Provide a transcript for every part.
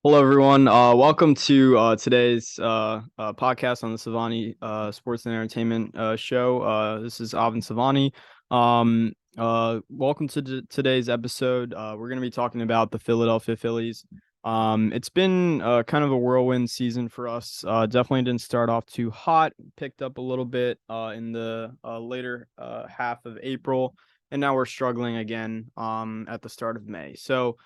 Hello, everyone. Welcome to today's podcast on the Savani Sports and Entertainment show. This is Avin Savani. Welcome to today's episode. We're going to be talking about the Philadelphia Phillies. It's been kind of a whirlwind season for us. Definitely didn't start off too hot. Picked up a little bit in the later half of April, and now we're struggling again at the start of May. So.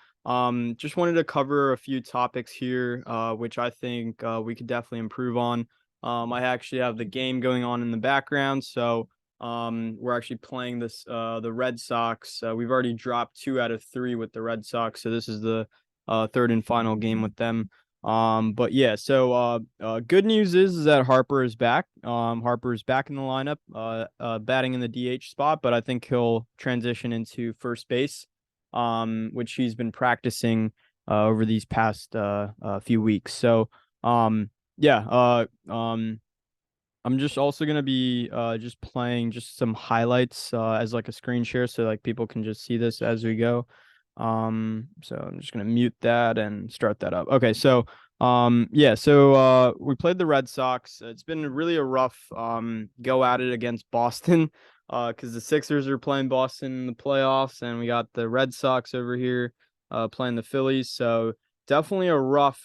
Just wanted to cover a few topics here, which I think we could definitely improve on. I actually have the game going on in the background, so we're actually playing the Red Sox. We've already dropped 2 out of 3 with the Red Sox, so this is the third and final game with them. But yeah, so good news is that Harper is back. Harper is back in the lineup, batting in the DH spot, but I think he'll transition into first base, which he's been practicing over these past few weeks. So, yeah, I'm just also gonna be just playing just some highlights as like a screen share, so like people can just see this as we go. So I'm just gonna mute that and start that up. Okay, so yeah, so we played the Red Sox. It's been really a rough go at it against Boston. Because the Sixers are playing Boston in the playoffs, and we got the Red Sox over here playing the Phillies. So definitely a rough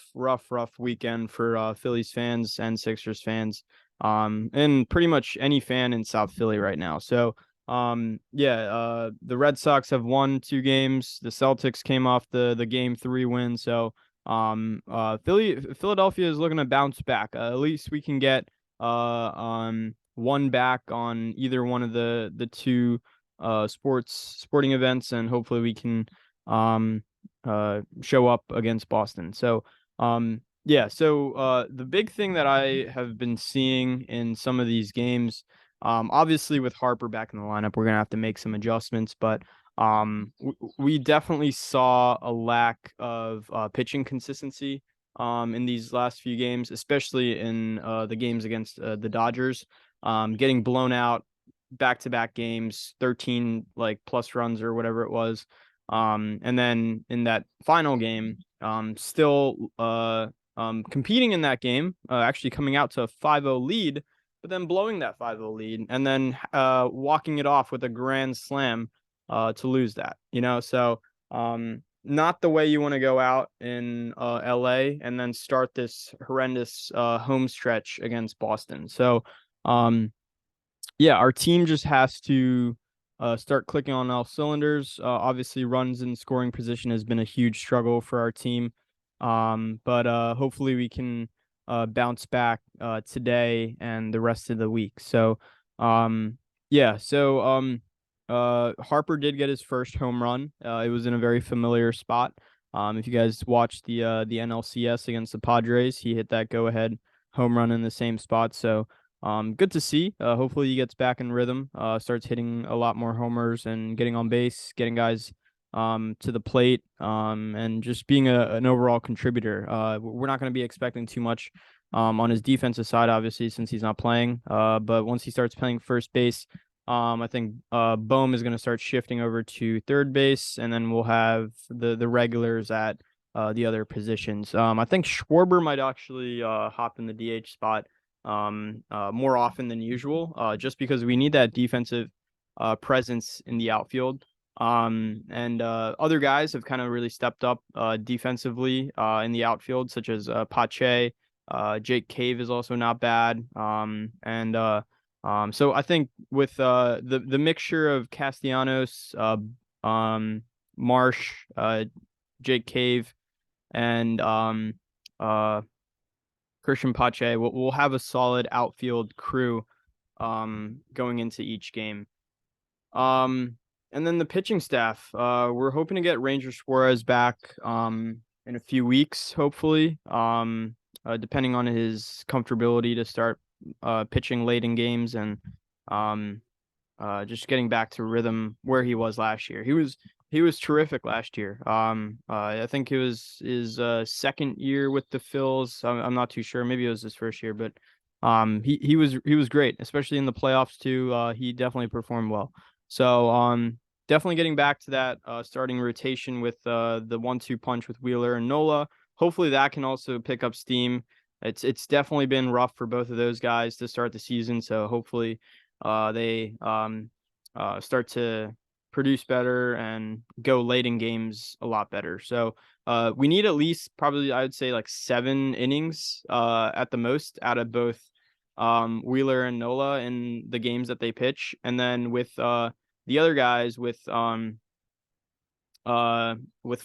weekend for Phillies fans and Sixers fans, and pretty much any fan in South Philly right now. So yeah, the Red Sox have won 2 games. The Celtics came off the game 3 win. So Philadelphia is looking to bounce back. At least we can get one back on either one of the two sporting events, and hopefully we can um show up against Boston. So yeah, so the big thing that I have been seeing in some of these games, obviously with Harper back in the lineup, we're gonna have to make some adjustments, but we definitely saw a lack of pitching consistency in these last few games, especially in the games against the Dodgers, getting blown out back-to-back games, 13 like plus runs or whatever it was. And then in that final game, still competing in that game, actually coming out to a 5-0 lead, but then blowing that 5-0 lead and then walking it off with a grand slam to lose that, So not the way you want to go out in LA and then start this horrendous home stretch against Boston. So um yeah, our team just has to start clicking on all cylinders. Obviously, runs in scoring position has been a huge struggle for our team. But hopefully we can bounce back today and the rest of the week. So, yeah, so Harper did get his first home run. It was in a very familiar spot. If you guys watched the NLCS against the Padres, he hit that go-ahead home run in the same spot. So, good to see. Hopefully he gets back in rhythm, starts hitting a lot more homers and getting on base, getting guys to the plate, and just being an overall contributor. We're not going to be expecting too much on his defensive side, obviously, since he's not playing. But once he starts playing first base, I think Bohm is going to start shifting over to third base, and then we'll have the regulars at the other positions. I think Schwarber might actually hop in the DH spot more often than usual, just because we need that defensive presence in the outfield. And other guys have kind of really stepped up defensively in the outfield, such as Pache. Jake Cave is also not bad. So I think with the mixture of Castellanos, Marsh, Jake Cave, and Christian Pache, we'll have a solid outfield crew going into each game. And then the pitching staff, we're hoping to get Ranger Suarez back in a few weeks, hopefully, depending on his comfortability to start pitching late in games, and um, just getting back to rhythm where he was last year. He was terrific last year. I think it was his second year with the Phils. I'm not too sure. Maybe it was his first year, but he was great, especially in the playoffs too. He definitely performed well. So definitely getting back to that starting rotation with the 1-2 punch with Wheeler and Nola. hopefully that can also pick up steam. It's definitely been rough for both of those guys to start the season, so hopefully they start to produce better and go late in games a lot better. So we need at least probably I would say like 7 innings at the most out of both Wheeler and Nola in the games that they pitch, and then with the other guys with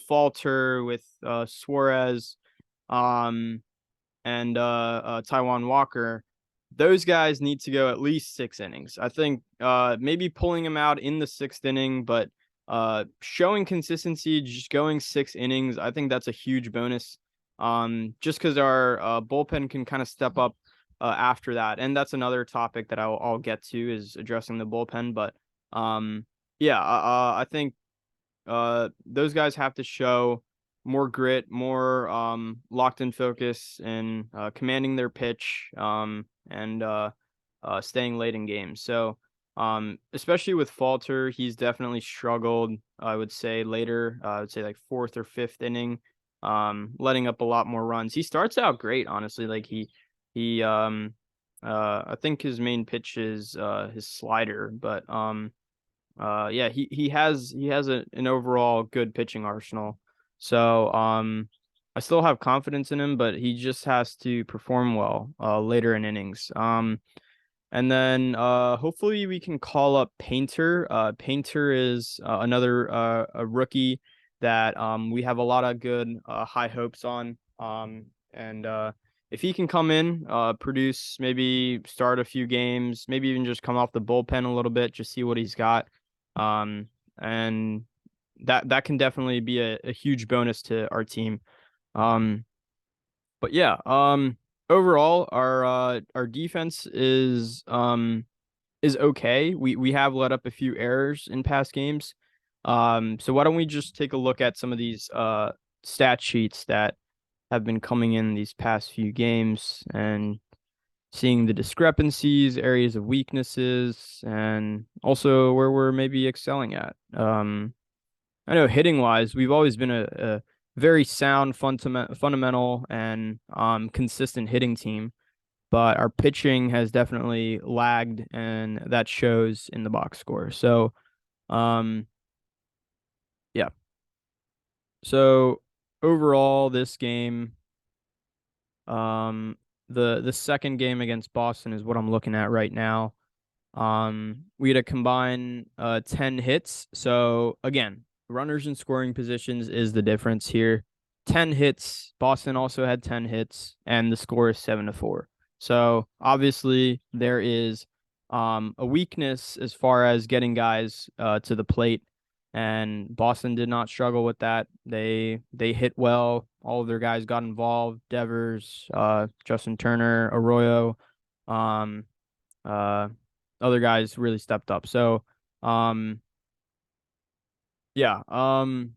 Falter, with Suarez, um and Taiwan Walker, those guys need to go at least 6 innings. I think maybe pulling them out in the 6th inning, but showing consistency, just going 6 innings, I think that's a huge bonus. Just because our bullpen can kind of step up after that, and that's another topic that I'll get to is addressing the bullpen. But yeah, I think those guys have to show more grit, more locked in focus, and commanding their pitch, and staying late in games. So especially with Falter, he's definitely struggled. I would say later, I would say like 4th or 5th inning, letting up a lot more runs. He starts out great, honestly. Like he I think his main pitch is his slider, but yeah, he has an overall good pitching arsenal. So I still have confidence in him, but he just has to perform well later in innings. And then hopefully we can call up Painter. Painter is another a rookie that we have a lot of good high hopes on. And if he can come in, produce, maybe start a few games, maybe even just come off the bullpen a little bit, just see what he's got. And that can definitely be a huge bonus to our team. But yeah, overall our defense is okay. We have let up a few errors in past games. So why don't we just take a look at some of these stat sheets that have been coming in these past few games and seeing the discrepancies, areas of weaknesses, and also where we're maybe excelling at. I know hitting wise, we've always been a very sound, fundamental, and consistent hitting team, but our pitching has definitely lagged, and that shows in the box score. So, um, yeah. So overall, this game, um, the second game against Boston is what I'm looking at right now. We had a combined 10 hits. So again, runners in scoring positions is the difference here. 10 hits. Boston also had 10 hits, and the score is 7-4. So obviously there is a weakness as far as getting guys to the plate, and Boston did not struggle with that. They hit well. All of their guys got involved. Devers, Justin Turner, Arroyo, um, uh, other guys really stepped up. So, yeah, I'm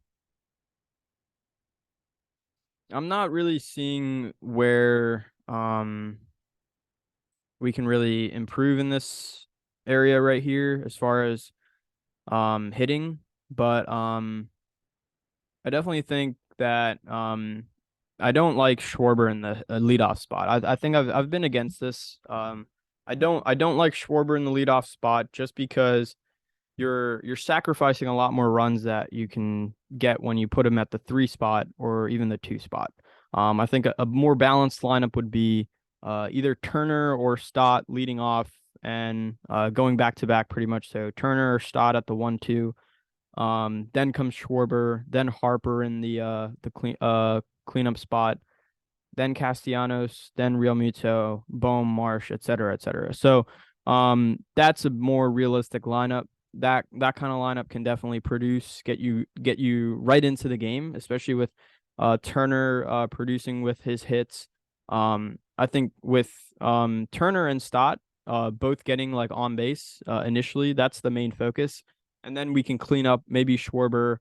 not really seeing where we can really improve in this area right here as far as hitting, but I definitely think that I don't like Schwarber in the leadoff spot. I think I've been against this. I don't like Schwarber in the leadoff spot just because you're sacrificing a lot more runs that you can get when you put him at the 3 spot or even the 2 spot. I think a more balanced lineup would be either Turner or Stott leading off and going back to back pretty much. So Turner or Stott at the 1-2. Then comes Schwarber, then Harper in the cleanup spot, then Castellanos, then Real Muto, Bohm, Marsh, et cetera, et cetera. So that's a more realistic lineup. That kind of lineup can definitely produce, get you right into the game, especially with Turner producing with his hits. I think with Turner and Stott both getting like on base initially, that's the main focus. And then we can clean up, maybe Schwarber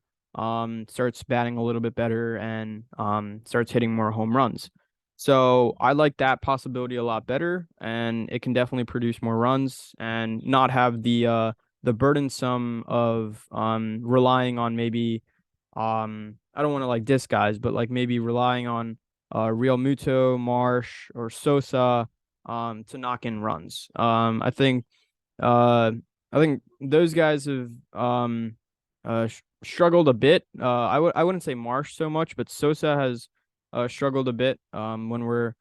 starts batting a little bit better and starts hitting more home runs. So I like that possibility a lot better, and it can definitely produce more runs and not have the burdensome of relying on maybe I don't want to like diss guys, but like maybe relying on Real Muto, Marsh, or Sosa to knock in runs. Uh, I think those guys have struggled a bit. I wouldn't say Marsh so much, but Sosa has struggled a bit when we're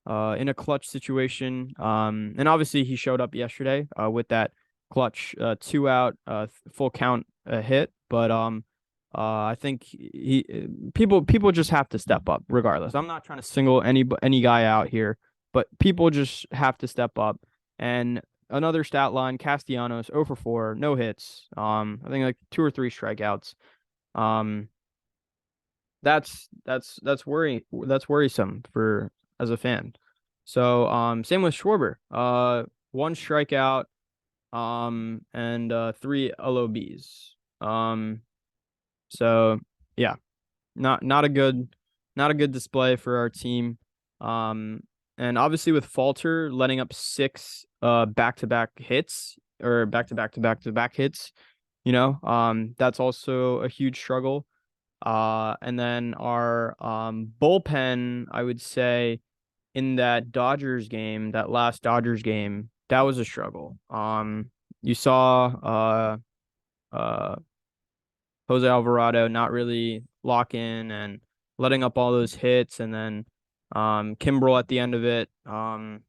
in a clutch situation. And obviously he showed up yesterday with that clutch 2 out full count hit, but I think people just have to step up regardless. I'm not trying to single any guy out here, but people just have to step up. And another stat line, Castellanos 0 for 4, no hits. I think like 2 or 3 strikeouts. Um, that's worrisome for as a fan. So same with Schwarber. 1 strikeout, and 3 LOBs. So yeah, not a good display for our team. Um, and obviously with Falter letting up 6 back-to-back hits or back-to-back hits, that's also a huge struggle. And then our bullpen, I would say in that last Dodgers game, that was a struggle. You saw uh Jose Alvarado not really lock in and letting up all those hits, and then Kimbrel at the end of it,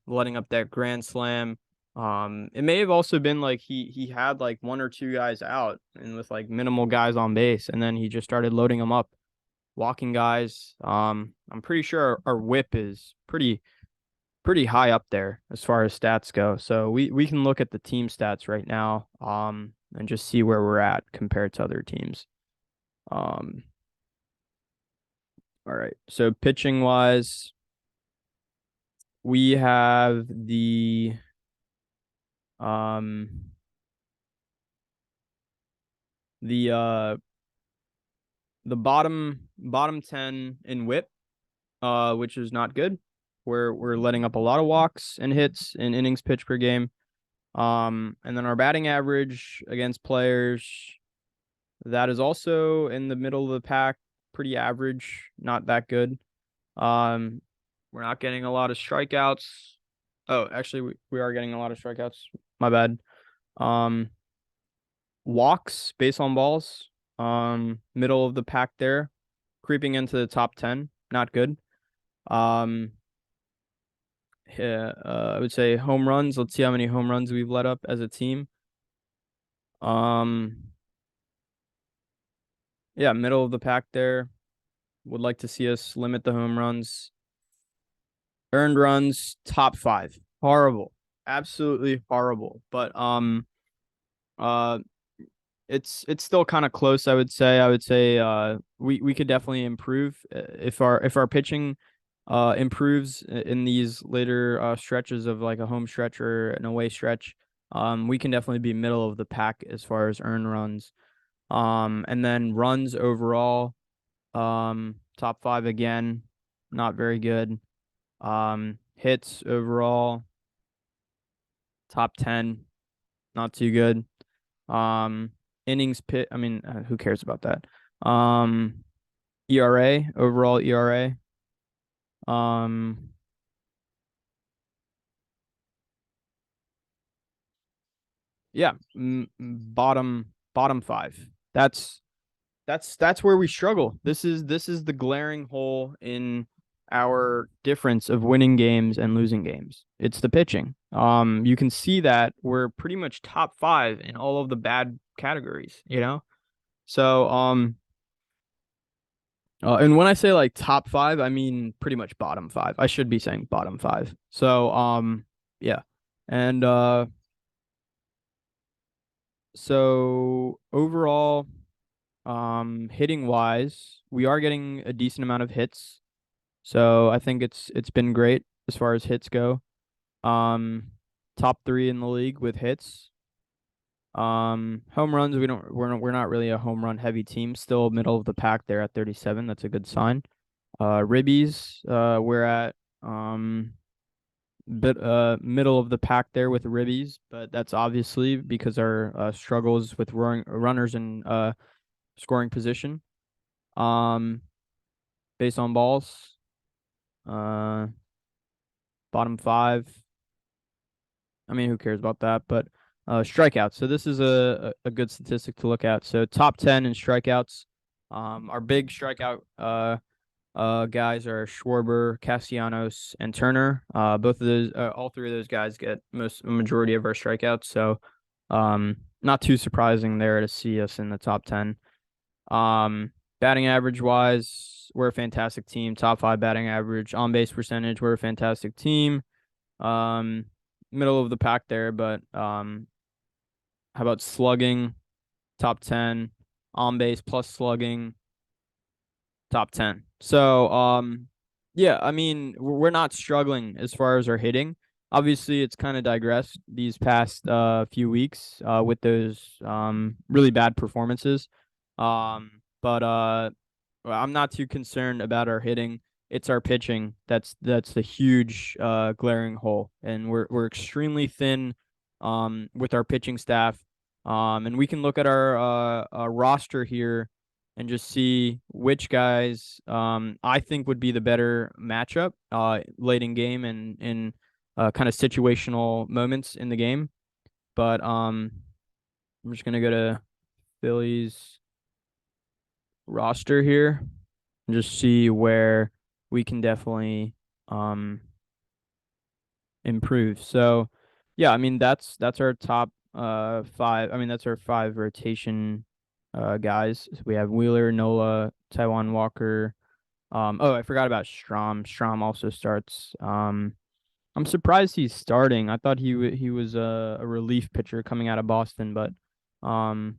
letting up that grand slam. It may have also been like he had like 1 or 2 guys out and with like minimal guys on base, and then he just started loading them up, walking guys. I'm pretty sure our whip is pretty high up there as far as stats go. So we can look at the team stats right now, and just see where we're at compared to other teams. Um, all right. So pitching wise, we have um the uh the bottom 10 in whip, which is not good. We're letting up a lot of walks and hits in innings pitched per game. And then our batting average against players, that is also in the middle of the pack, pretty average, not that good. Um, we're not getting a lot of strikeouts. Oh, actually, we are getting a lot of strikeouts. My bad. Um, Walks, base on balls, middle of the pack there, creeping into the top 10, not good. Um, yeah, I would say home runs. Let's see how many home runs we've let up as a team. Um, yeah, middle of the pack there. Would like to see us limit the home runs. Earned runs, top 5. Horrible. Absolutely horrible. But uh it's still kind of close, I would say. I would say we could definitely improve if our pitching improves in these later stretches of like a home stretch or an away stretch. We can definitely be middle of the pack as far as earned runs. And then runs overall, top 5 again, not very good. Hits overall, top 10, not too good. Innings pit. I mean, who cares about that? ERA, overall ERA. Um, yeah, bottom 5. That's where we struggle. This is the glaring hole in our difference of winning games and losing games. It's the pitching. You can see that we're pretty much top 5 in all of the bad categories. So, and when I say like top 5, I mean pretty much bottom 5. I should be saying bottom 5. So, yeah. And so overall, hitting wise, we are getting a decent amount of hits. So I think it's been great as far as hits go. Um, Top 3 in the league with hits. Home runs, we're not really a home run heavy team. Still middle of the pack there at 37. That's a good sign. Ribbies, we're at middle of the pack there with ribbies, but that's obviously because our struggles with runners in scoring position. Um, Base on balls, Uh, bottom five. I mean, who cares about that? But strikeouts. So this is a good statistic to look at. So top 10 in strikeouts. Our big strikeout guys are Schwarber, Castellanos, and Turner. Both of those, all three of those guys get majority of our strikeouts. So, not too surprising there to see us in the top 10. Um, Batting average wise, we're a fantastic team. Top five batting average. On base percentage, we're a fantastic team. Um, Middle of the pack there, but how about slugging? Top 10. On base plus slugging, top 10. So, yeah, I mean, we're not struggling as far as our hitting. Obviously, it's kind of digressed these past few weeks with those really bad performances. But well, I'm not too concerned about our hitting. It's our pitching that's the huge glaring hole, and we're extremely thin with our pitching staff. And we can look at our roster here and just see which guys I think would be the better matchup late in game and in kind of situational moments in the game. But I'm just gonna go to Phillies roster here and just see where we can definitely um improve. So yeah, I mean that's our top five. I mean that's our five rotation guys. So we have Wheeler, Nola, Taiwan Walker. Oh, I forgot about Strom. Strom also starts. I'm surprised he's starting. I thought he was a relief pitcher coming out of Boston, but um,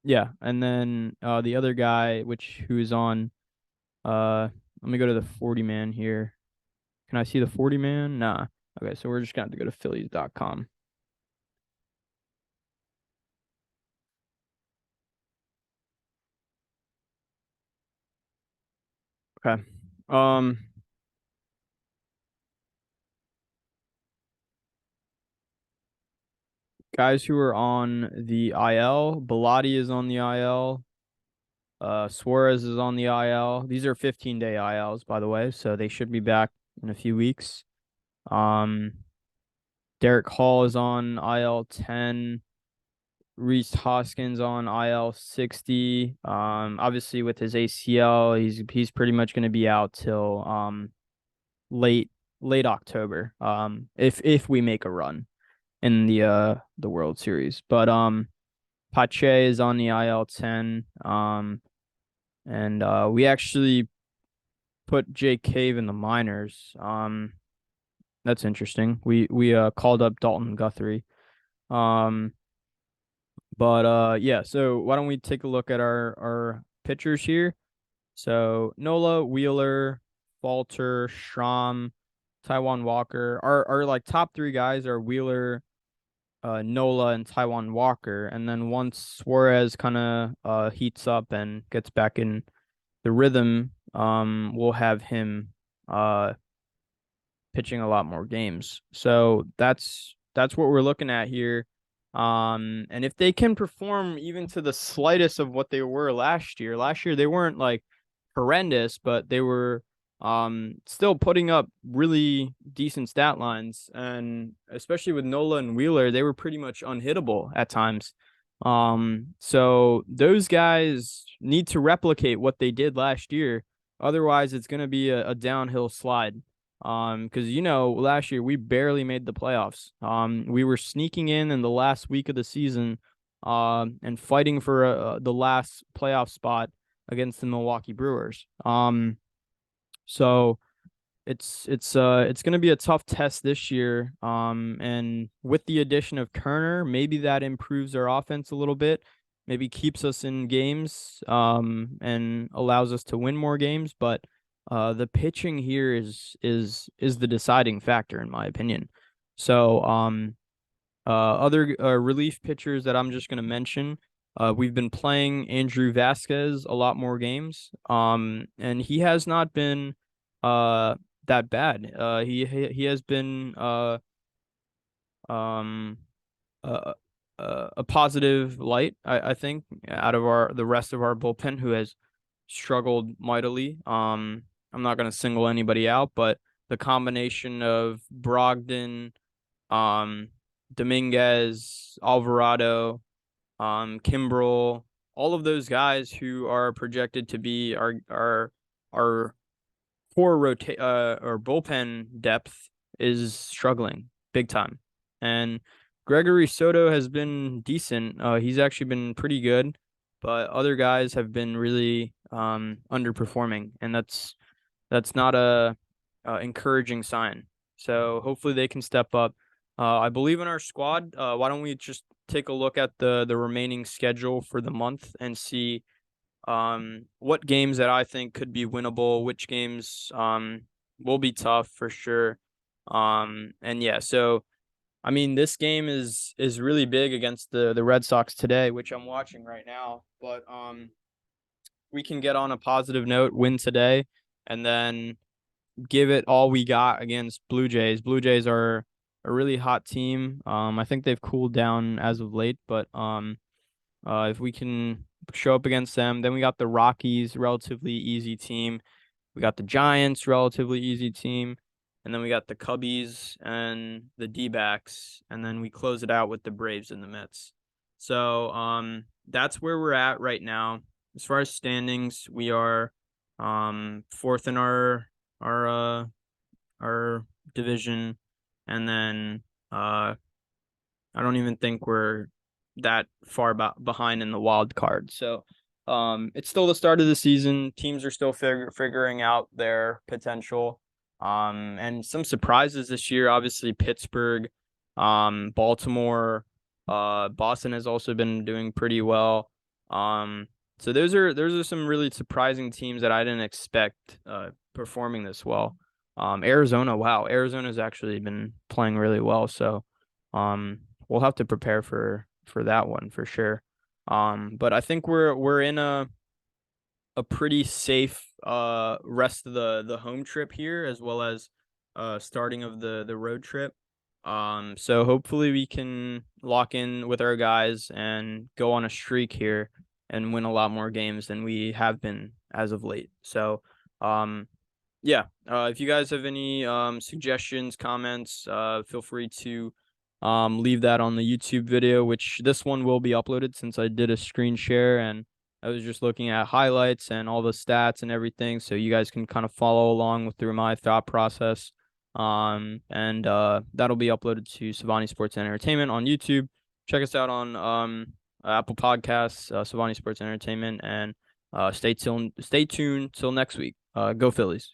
yeah. And then the other guy, who is on let me go to the 40 man here. Can I see the 40 man? Nah. Okay, so we're just gonna have to go to Phillies.com. Okay. Um, Guys who are on the IL. Bellotti is on the IL. Suarez is on the IL. These are 15-day ILs, by the way, so they should be back in a few weeks. Um, Derek Hall is on IL 10. Reese Hoskins on IL 60. Obviously with his ACL, he's pretty much going to be out till late late October. If we make a run in the World Series. But Pache is on the IL 10. And we actually put Jake Cave in the minors. That's interesting. We called up Dalton Guthrie. Um, but yeah, so why don't we take a look at our pitchers here? So Nola, Wheeler, Falter, Schramm, Taiwan Walker. Our like top three guys are Wheeler, Nola, and Taiwan Walker. And then once Suarez kind of heats up and gets back in the rhythm, we'll have him pitching a lot more games. So that's what we're looking at here. And if they can perform even to the slightest of what they were last year they weren't like horrendous, but they were still putting up really decent stat lines, and especially with Nola and Wheeler, they were pretty much unhittable at times. So those guys need to replicate what they did last year. Otherwise, it's going to be a downhill slide. Because last year we barely made the playoffs. We were sneaking in the last week of the season, and fighting for the last playoff spot against the Milwaukee Brewers. So it's gonna be a tough test this year. And with the addition of Kerner, maybe that improves our offense a little bit. Maybe keeps us in games, and allows us to win more games. But the pitching here is the deciding factor in my opinion. So other relief pitchers that I'm just gonna mention. We've been playing Andrew Vasquez a lot more games. And he has not been that bad. He has been um uh, a positive light, I think, out of the rest of our bullpen who has struggled mightily. I'm not going to single anybody out, but the combination of Brogdon, um, Dominguez, Alvarado, Kimbrel, all of those guys who are projected to be our core or bullpen depth is struggling big time. And Gregory Soto has been decent. He's actually been pretty good, but other guys have been really underperforming, and that's not a encouraging sign. So hopefully they can step up. I believe in our squad. Why don't we just take a look at the remaining schedule for the month and see what games that I think could be winnable, which games will be tough for sure. And yeah, so I mean this game is really big against the Red Sox today, which I'm watching right now. But we can get on a positive note, win today, and then give it all we got against Blue Jays. Blue Jays are a really hot team. I think they've cooled down as of late, but if we can show up against them, then we got the Rockies, relatively easy team. We got the Giants, relatively easy team. And then we got the Cubbies and the D-backs. And then we close it out with the Braves and the Mets. So that's where we're at right now. As far as standings, we are fourth in our our division. And then I don't even think we're that far behind in the wild card. So it's still the start of the season. Teams are still figuring out their potential. And some surprises this year, obviously Pittsburgh, Baltimore, Boston has also been doing pretty well. So those are some really surprising teams that I didn't expect performing this well. Arizona, wow, Arizona's actually been playing really well. So we'll have to prepare for that one for sure. But I think we're in a pretty safe rest of the home trip here, as well as starting of the road trip. So hopefully we can lock in with our guys and go on a streak here and win a lot more games than we have been as of late. So yeah, if you guys have any suggestions, comments, feel free to leave that on the YouTube video, which this one will be uploaded since I did a screen share and I was just looking at highlights and all the stats and everything, so you guys can kind of follow along through my thought process. And that'll be uploaded to Savani Sports and Entertainment on YouTube. Check us out on Apple Podcasts, Savani Sports and Entertainment, and stay tuned till next week. Go Phillies.